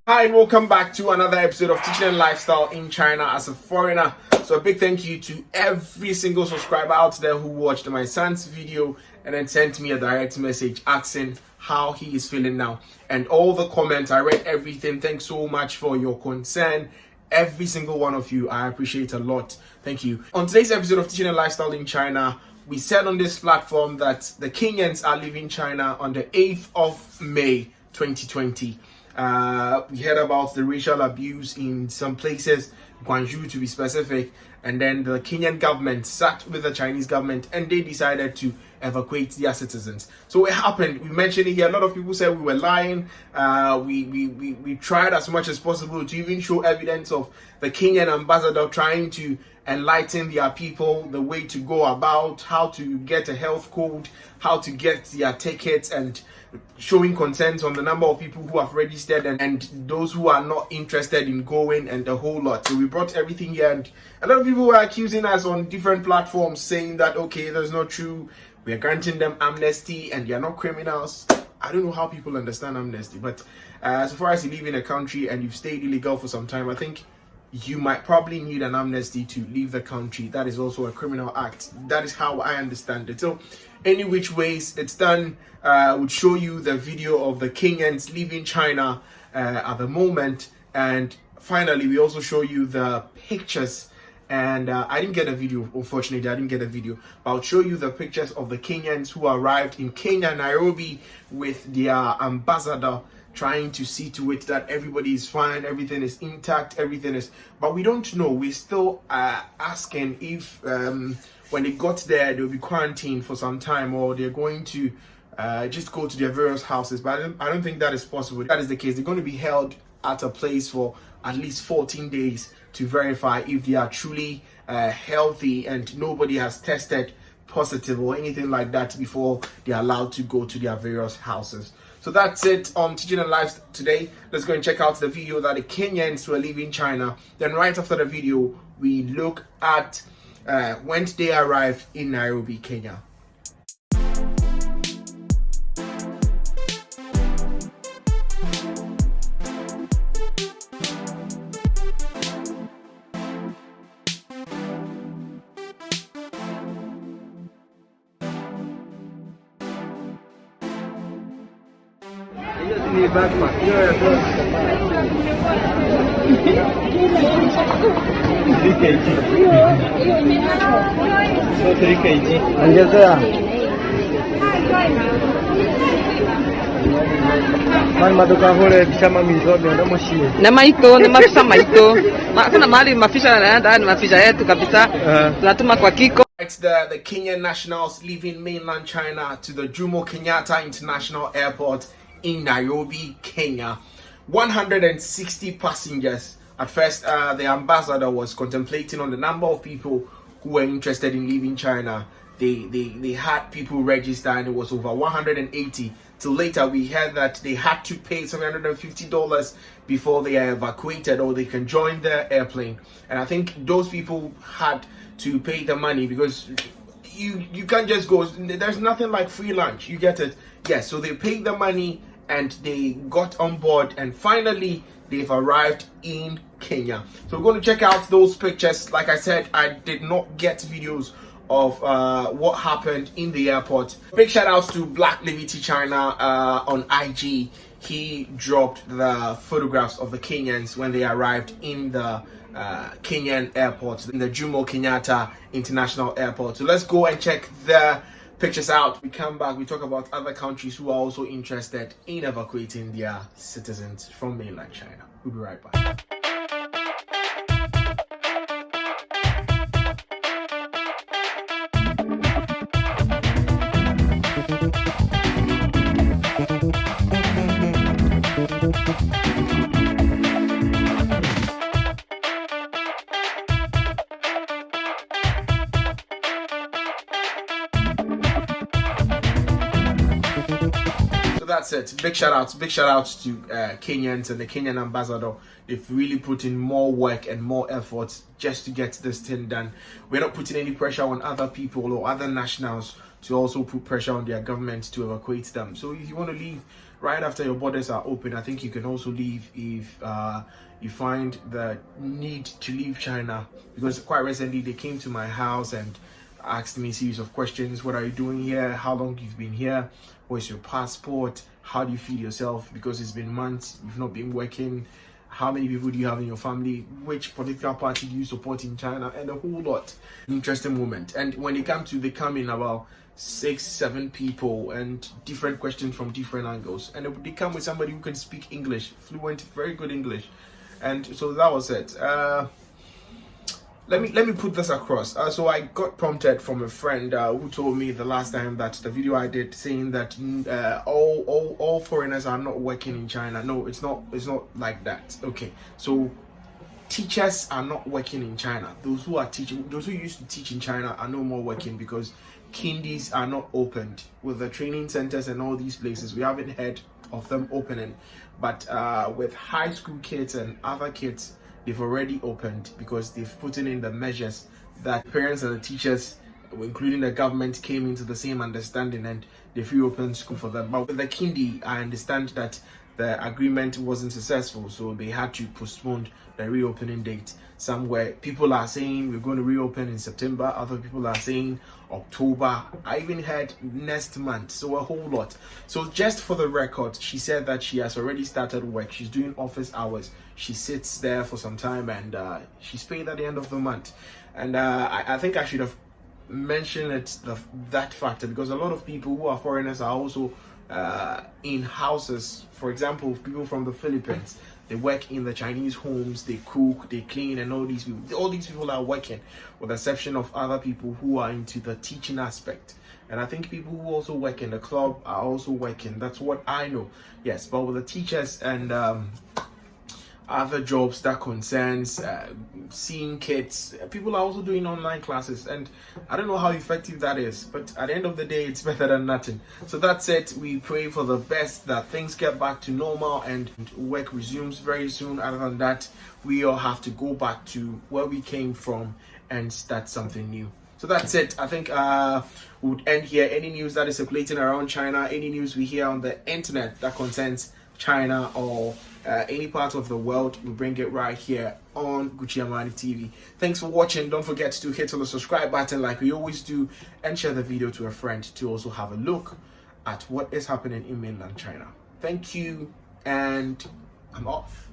Hi and welcome back to another episode of Teaching and Lifestyle in China as a foreigner. So a big thank you to every single subscriber out there who watched my son's video and then sent me a direct message asking how he is feeling now. And all the comments, I read everything. Thanks so much for your concern. Every single one of you, I appreciate a lot. Thank you. On today's episode of Teaching and Lifestyle in China, we said on this platform that the Kenyans are leaving China on the 8th of May 2020. We heard about the racial abuse in some places, Guangzhou to be specific, and then the Kenyan government sat with the Chinese government and they decided to evacuate their citizens. So it happened. We mentioned it here. A lot of people said we were lying. We tried as much as possible to even show evidence of the Kenyan ambassador trying to enlighten their people the way to go about, how to get a health code, how to get their tickets, and showing consent on the number of people who have registered and those who are not interested in going, and the whole lot. So we brought everything here, and a lot of people were accusing us on different platforms saying that okay, that's not true, we are granting them amnesty and they are not criminals. I don't know how people understand amnesty, but so far as you live in a country and you've stayed illegal for some time, I think you might probably need an amnesty to leave the country. That is also a criminal act. That is how I understand it. So any which ways it's done, would show you the video of the Kenyans leaving China at the moment, and finally we also show you the pictures. And I didn't get a video, unfortunately. I didn't get a video, but I'll show you the pictures of the Kenyans who arrived in Kenya, Nairobi, with their ambassador, trying to see to it that everybody is fine, everything is intact, everything is. But we don't know. We're still asking if when they got there they'll be quarantined for some time, or they're going to just go to their various houses. But I don't think that is possible. If that is the case, they're going to be held at a place for at least 14 days to verify if they are truly healthy and nobody has tested positive or anything like that before they're allowed to go to their various houses. So that's it on Teaching and Lives today. Let's go and check out the video that the Kenyans were leaving China. Then right after the video, we look at when they arrived in Nairobi, Kenya. Na maito, na mafisa maito. Kuna mahali mafisha yanaenda, ni mafisha yetu kabisa. Tunatuma kwa kiko. It's the Kenyan nationals leaving mainland China to the Jomo Kenyatta International Airport in Nairobi, Kenya. 160 passengers. At first, the ambassador was contemplating on the number of people who were interested in leaving China. They had people register, and it was over 180. Till later, we heard that they had to pay $750 before they are evacuated, or they can join the airplane. And I think those people had to pay the money, because you can't just go. There's nothing like free lunch. You get it? Yes. So they paid the money and they got on board, and finally they've arrived in Kenya. So we're going to check out those pictures. Like I said, I did not get videos of what happened in the airport. Big shout outs to Black Liberty China on IG. He dropped the photographs of the Kenyans when they arrived in the Kenyan airport, in the Jomo Kenyatta International Airport. So let's go and check the pictures out. We come back, we talk about other countries who are also interested in evacuating their citizens from mainland China. We'll be right back. That's it. Big shout outs to Kenyans and the Kenyan ambassador. They've really put in more work and more effort just to get this thing done. We're not putting any pressure on other people or other nationals to also put pressure on their government to evacuate them. So if you want to leave, right after your borders are open, I think you can also leave if you find the need to leave China, because quite recently they came to my house and asked me a series of questions. What are you doing here? How long you've been here? Where's your passport? How do you feed yourself? Because it's been months, you've not been working. How many people do you have in your family? Which political party do you support in China? And a whole lot. Interesting moment. And when they come in about 6-7 people and different questions from different angles. And they come with somebody who can speak English, fluent, very good English. And so that was it. Let me put this across. So I got prompted from a friend who told me the last time that the video I did saying that all foreigners are not working in China. No, it's not like that. Okay, so teachers are not working in China. Those who used to teach in China are no more working because kindies are not opened. With the training centers and all these places, we haven't heard of them opening. But with high school kids and other kids, they've already opened because they've put in the measures that parents and the teachers, including the government, came into the same understanding, and they've reopened school for them. But with the kindi, I understand that the agreement wasn't successful, so they had to postpone the reopening date. Somewhere people are saying we're going to reopen in September, other people are saying October. I even heard next month, so a whole lot. So just for the record, she said that she has already started work. She's doing office hours. She sits there for some time, and she's paid at the end of the month. And I think I should have mentioned that factor, because a lot of people who are foreigners are also in houses. For example, people from the Philippines, they work in the Chinese homes, they cook, they clean, and all these people are working, with the exception of other people who are into the teaching aspect. And I think people who also work in the club are also working. That's what I know. Yes, but with the teachers and other jobs that concerns seeing kids, people are also doing online classes, and I don't know how effective that is, but at the end of the day, it's better than nothing. So that's it. We pray for the best, that things get back to normal and work resumes very soon. Other than that, we all have to go back to where we came from and start something new. So that's it. I think we would end here. Any news that is circulating around China, any news we hear on the internet that concerns China or any part of the world, we bring it right here on Armani TV. Thanks for watching. Don't forget to hit on the subscribe button like we always do, and share the video to a friend to also have a look at what is happening in mainland China. Thank you, and I'm off.